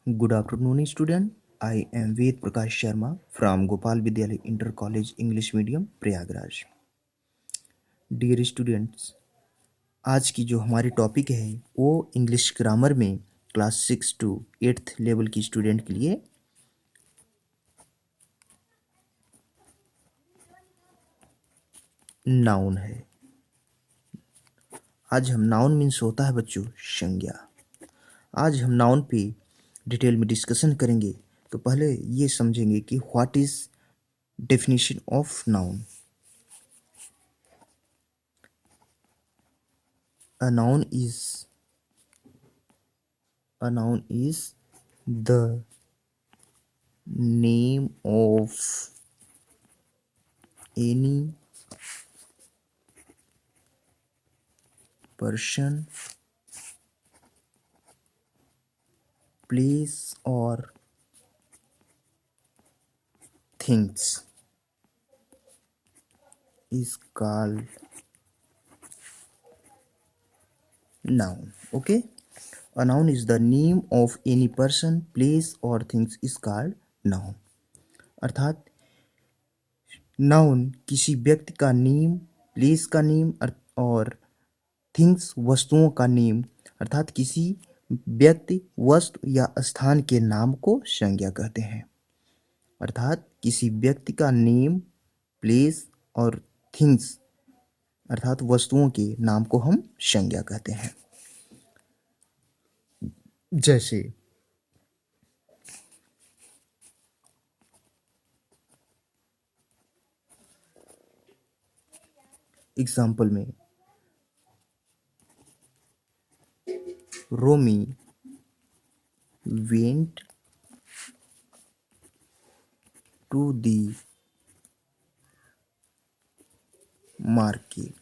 Good afternoon, student. I am Ved Prakash Sharma from Gopal Vidyalaya Inter College English Medium, Prayagraj. Dear students, आज की जो हमारी topic है वो इंग्लिश ग्रामर में क्लास 6 to 8th लेवल की स्टूडेंट के लिए नाउन है। आज हम नाउन मीन्स होता है बच्चों संज्ञा। आज हम नाउन पे डिटेल में डिस्कशन करेंगे। तो पहले ये समझेंगे कि what is definition of noun. A noun is the name of any person, place or things is called noun. Okay, a noun is the name of any person, place or things is called noun. अर्थात noun किसी व्यक्ति का name, place का name और things वस्तुओं का name अर्थात किसी व्यक्ति, वस्तु या स्थान के नाम को संज्ञा कहते हैं। अर्थात किसी व्यक्ति का नेम, प्लेस और थिंग्स अर्थात वस्तुओं के नाम को हम संज्ञा कहते हैं। जैसे एग्जाम्पल में रोमी वेंट टू दी मार्केट।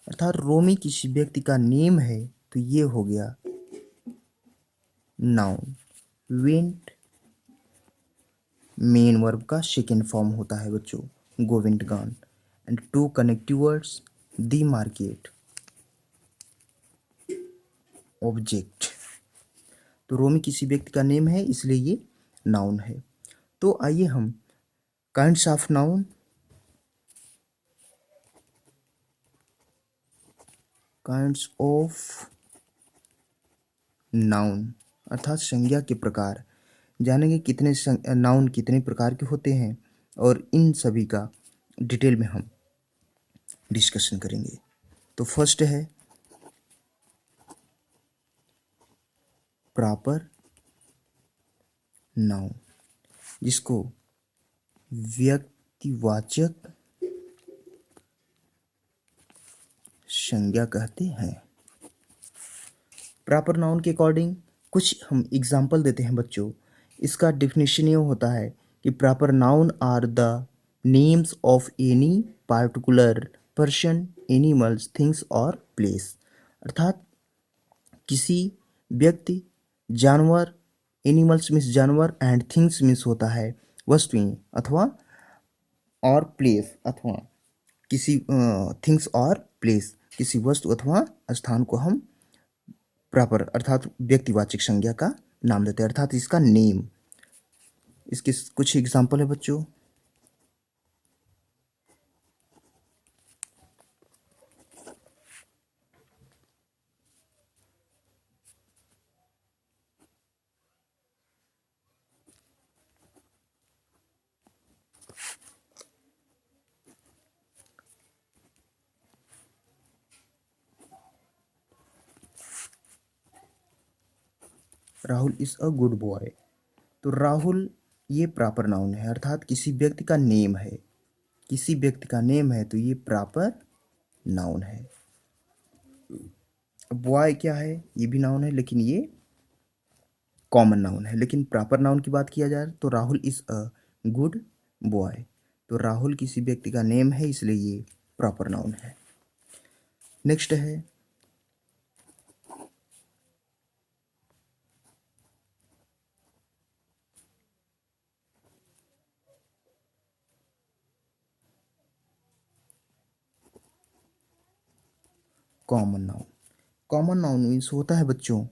अर्थात रोमी किसी व्यक्ति का नेम है तो ये हो गया नाउन। वेंट मेन वर्ब का सेकेंड फॉर्म होता है बच्चों, go went gone, and to connective words the market object. तो रोमी किसी व्यक्ति का नेम है इसलिए ये नाउन है। तो आइए हम kinds of noun, kinds of noun अर्थात संज्ञा के प्रकार जानेंगे। कितने नाउन कितने प्रकार के होते हैं और इन सभी का डिटेल में हम डिस्कशन करेंगे। तो फर्स्ट है प्रॉपर नाउन, जिसको व्यक्तिवाचक संज्ञा कहते हैं। प्रॉपर नाउन के अकॉर्डिंग कुछ हम एग्जाम्पल देते हैं बच्चों। इसका डेफिनेशन ये होता है कि proper noun are the names of any particular person, animals, things और प्लेस। अर्थात किसी व्यक्ति, जानवर, एनिमल्स मीन्स जानवर एंड थिंग्स मीन्स होता है वस्तुएं अथवा और प्लेस अथवा किसी थिंग्स और प्लेस किसी वस्तु अथवा स्थान को हम प्रॉपर अर्थात व्यक्तिवाचक संज्ञा का नाम देते हैं अर्थात इसका नेम। इसके कुछ एग्जाम्पल है बच्चों। Rahul is a good boy. तो राहुल ये प्रॉपर नाउन है अर्थात किसी व्यक्ति का नेम है। किसी व्यक्ति का नेम है तो ये प्रॉपर नाउन है। बॉय क्या है, ये भी नाउन है लेकिन ये कॉमन नाउन है। लेकिन प्रॉपर नाउन की बात किया जाए तो Rahul is a good boy. तो राहुल किसी व्यक्ति का नेम है इसलिए ये प्रॉपर नाउन है। नेक्स्ट है common noun. Common noun means होता है बच्चों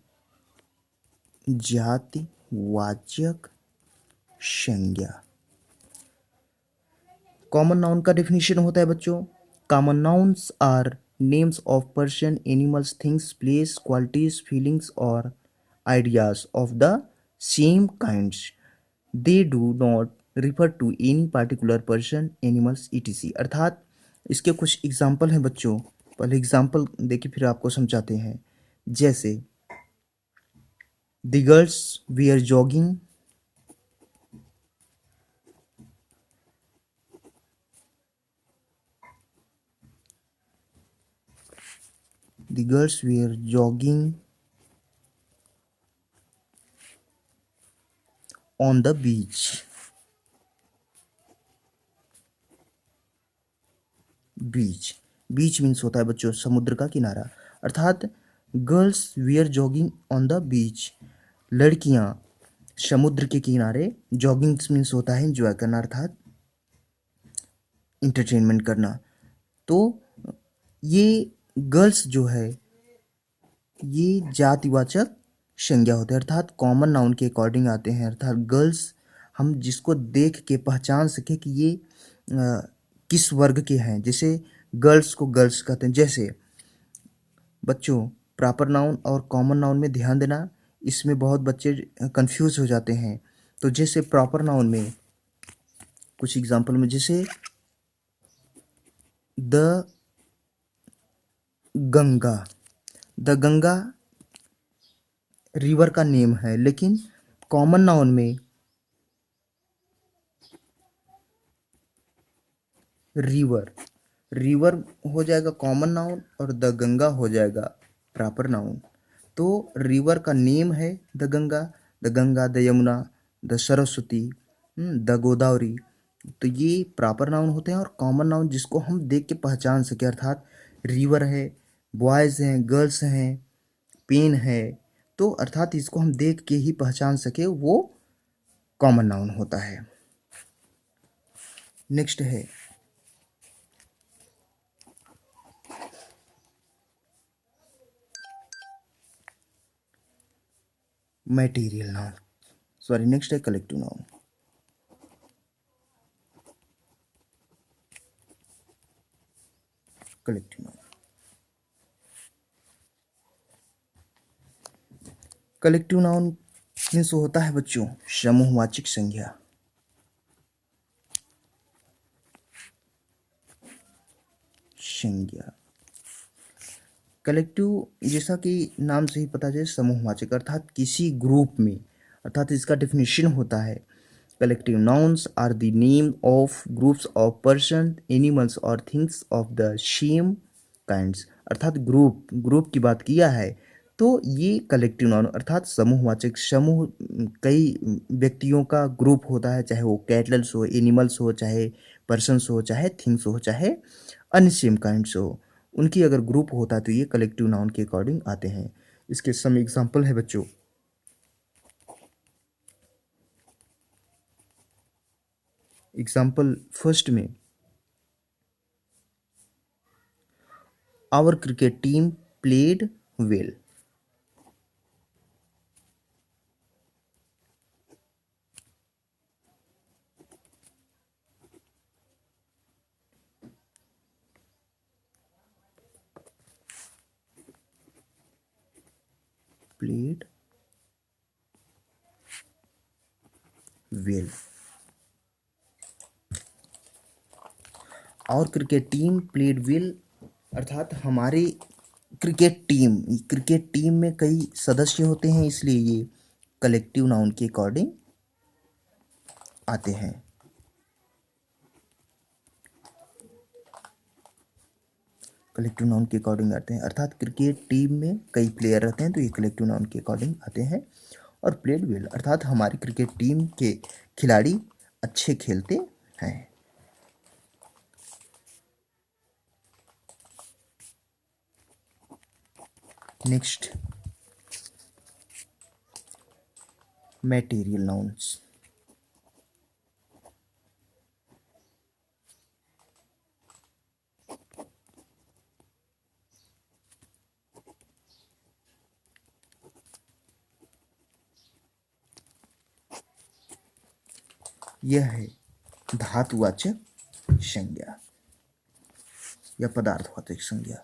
जाति, वाचक संज्ञा। कॉमन नाउन का डेफिनेशन होता है बच्चों, common nouns are names of person, animals, things, place, qualities, feelings और ideas of the same kinds. They do not refer to any particular person, animals, etc. अर्थात इसके कुछ एग्जाम्पल हैं बच्चों, पहले एग्जाम्पल देखिए फिर आपको समझाते हैं। जैसे the girls we are jogging, the girls were jogging on the beach। Beach, beach means होता है बच्चों समुद्र का किनारा। अर्थात girls were jogging on the beach, लड़कियां समुद्र के किनारे। जॉगिंग मीन्स होता है एंजॉय करना, अर्थात इंटरटेनमेंट करना। तो ये गर्ल्स जो है ये जातिवाचक संज्ञा होते हैं, अर्थात कॉमन नाउन के अकॉर्डिंग आते हैं। अर्थात गर्ल्स हम जिसको देख के पहचान सके कि ये किस वर्ग के हैं, जैसे गर्ल्स को गर्ल्स कहते हैं। जैसे बच्चों प्रॉपर नाउन और कॉमन नाउन में ध्यान देना, इसमें बहुत बच्चे कंफ्यूज हो जाते हैं। तो जैसे प्रॉपर नाउन में कुछ एग्जांपल में, जैसे the Ganga, the Ganga river का नेम है, लेकिन कॉमन नाउन में रिवर, रिवर हो जाएगा कॉमन नाउन और द गंगा हो जाएगा प्रॉपर नाउन। तो रिवर का नेम है the Ganga, the Ganga, the Yamuna, the Saraswati, the Godavari. तो ये प्रॉपर नाउन होते हैं। और कॉमन नाउन जिसको हम देख के पहचान सके, अर्थात रिवर है, बॉयज़ हैं, गर्ल्स हैं, पेन है, तो अर्थात इसको हम देख के ही पहचान सके, वो कॉमन नाउन होता है। नेक्स्ट है मटेरियल नाउन, सॉरी नेक्स्ट है collective noun. Collective noun, collective noun means होता है बच्चों समूहवाचक संज्ञा। संज्ञा कलेक्टिव, जैसा कि नाम से ही पता चले समूहवाचक, अर्थात किसी ग्रुप में, अर्थात इसका डेफिनेशन होता है collective nouns are the name of groups of person, animals और things of the same kinds. अर्थात ग्रुप, ग्रुप की बात किया है तो ये कलेक्टिव नाउन अर्थात समूहवाचक, समूह कई व्यक्तियों का ग्रुप होता है, चाहे वो कैटल्स हो, एनिमल्स हो, चाहे पर्सन्स हो, चाहे थिंग्स हो, चाहे अन्य सेम काइंड्स हो, उनकी अगर ग्रुप होता है तो ये कलेक्टिव नाउन के अकॉर्डिंग आते हैं। इसके सम एग्जाम्पल है बच्चों। एग्जाम्पल फर्स्ट में, our cricket team played well. Played well, और क्रिकेट टीम प्लेड वेल, अर्थात हमारी क्रिकेट टीम में कई सदस्य होते हैं, इसलिए ये कलेक्टिव नाउन के अकॉर्डिंग आते हैं। कलेक्टिव नाउन के अकॉर्डिंग आते हैं, अर्थात क्रिकेट टीम में कई प्लेयर रहते हैं तो ये कलेक्टिव नाउन के अकॉर्डिंग आते हैं। और प्लेड वेल, अर्थात हमारी क्रिकेट टीम के खिलाड़ी अच्छे खेलते हैं। Next material nouns. यह है धातुवाचक संज्ञा या पदार्थवाचक संज्ञा।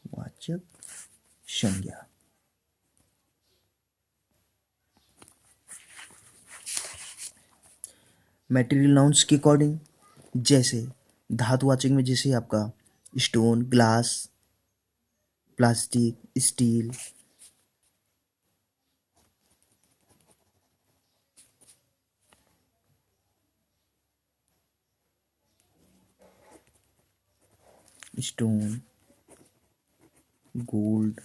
वाचक संज्ञा। मटेरियल नाउन्स के अकॉर्डिंग, जैसे धातुवाचक में जैसे आपका stone, glass, plastic, steel. Stone, gold,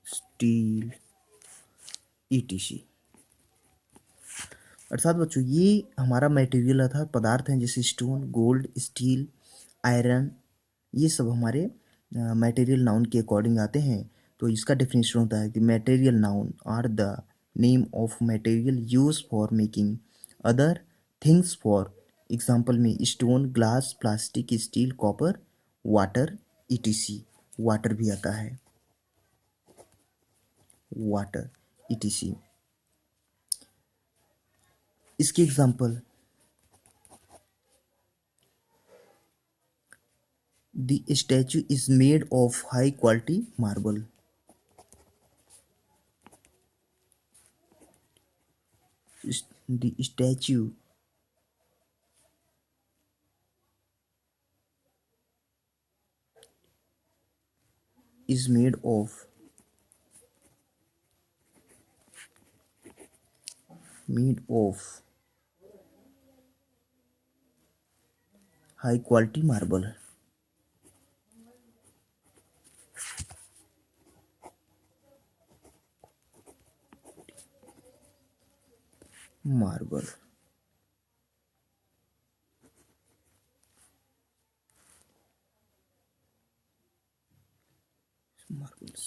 steel, etc. अर्थात बच्चों ये हमारा मटेरियल अर्थात पदार्थ हैं, जैसे स्टोन, गोल्ड, स्टील, आयरन, ये सब हमारे मटेरियल नाउन के अकॉर्डिंग आते हैं। तो इसका डेफिनेशन होता है कि material noun are the name of material use for making other things. For example में stone, glass, plastic, steel, copper, water, etc. Water भी आता है, वाटर, ईटीसी। इसके example, the statue is made of high quality marble. The statue is made of high quality marble. Marble. Marbles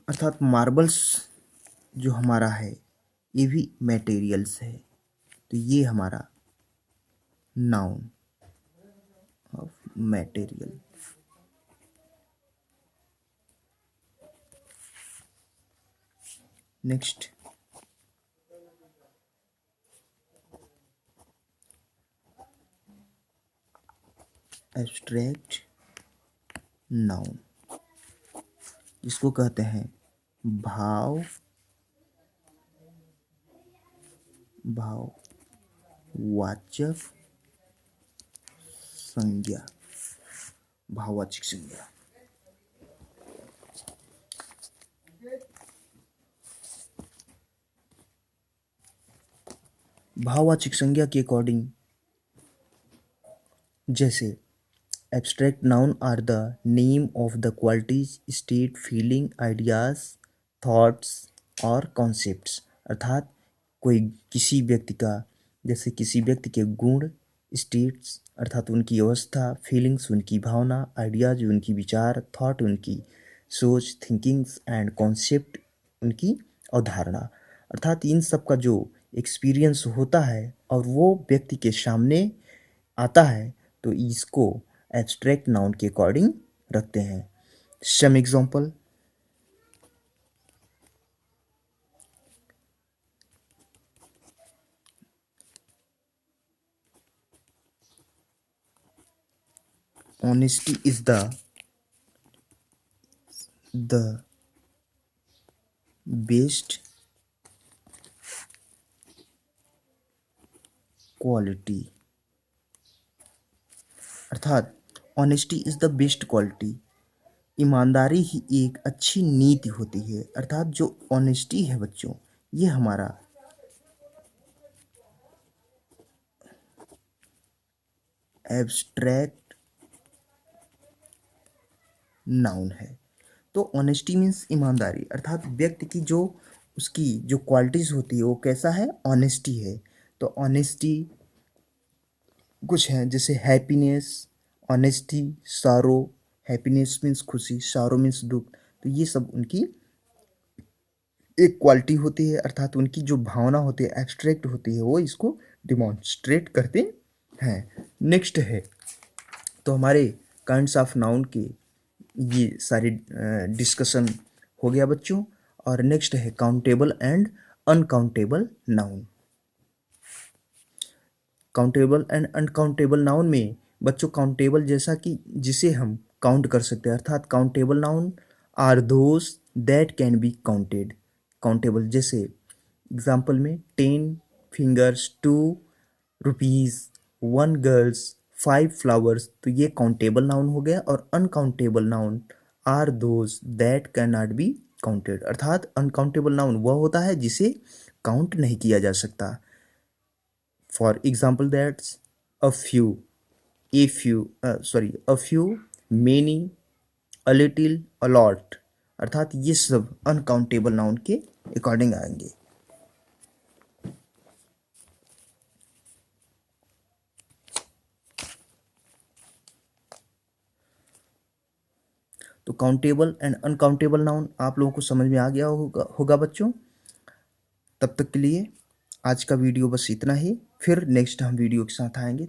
अर्थात marbles जो हमारा है ये भी मटेरियल्स है। तो ये हमारा noun of material. Next, abstract noun, जिसको कहते हैं भाववाचक संज्ञा। भाववाचक संज्ञा। भाववाचक संज्ञा के अकॉर्डिंग, जैसे abstract noun are the name of the qualities, state, feeling, ideas, thoughts और कॉन्सेप्ट्स। अर्थात कोई किसी व्यक्ति का, जैसे किसी व्यक्ति के गुण, स्टेट्स अर्थात उनकी अवस्था, फीलिंग्स उनकी भावना, आइडियाज उनकी विचार, थॉट उनकी सोच, थिंकिंग्स एंड कॉन्सेप्ट उनकी अवधारणा। अर्थात इन सब का जो एक्सपीरियंस होता है और वो व्यक्ति के सामने आता है, तो इसको एब्स्ट्रैक्ट नाउन के अकॉर्डिंग रखते हैं। Some example, honesty is the best quality। अर्थात honesty is the best quality, ईमानदारी ही एक अच्छी नीति होती है। अर्थात जो ऑनेस्टी है बच्चों, ये हमारा एब्स्ट्रैक्ट नाउन है। तो ऑनेस्टी मीन्स ईमानदारी, अर्थात व्यक्ति की जो उसकी जो क्वालिटीज होती है वो कैसा है, ऑनेस्टी है। तो ऑनेस्टी कुछ है, जैसे हैप्पीनेस, ऑनेस्टी, सारो। हैप्पीनेस मीन्स खुशी, सारो मीन्स दुख। तो ये सब उनकी एक क्वालिटी होती है, अर्थात उनकी जो भावना होती है, एब्स्ट्रैक्ट होती है, वो इसको डिमॉन्स्ट्रेट करते हैं। नेक्स्ट है, तो हमारे काइंड्स ऑफ नाउन के ये सारी डिस्कशन हो गया बच्चों। और नेक्स्ट है countable and uncountable noun. Countable and uncountable noun में बच्चों काउंटेबल जैसा कि जिसे हम काउंट कर सकते हैं, अर्थात countable noun are those that can be counted. Countable जैसे एग्जाम्पल में 10 फिंगर्स, 2 रुपीज़, 1 गर्ल्स, 5 फ्लावर्स, तो ये काउंटेबल नाउन हो गया। और uncountable noun are those that can not be counted, अर्थात अनकाउंटेबल नाउन वह होता है जिसे काउंट नहीं किया जा सकता। For example, that's a few, a few, many, a little, a lot, अर्थात ये सब अनकाउंटेबल नाउन के अकॉर्डिंग आएंगे। तो काउंटेबल एंड अनकाउंटेबल नाउन आप लोगों को समझ में आ गया होगा बच्चों। तब तक के लिए आज का वीडियो बस इतना ही, फिर नेक्स्ट हम वीडियो के साथ आएंगे।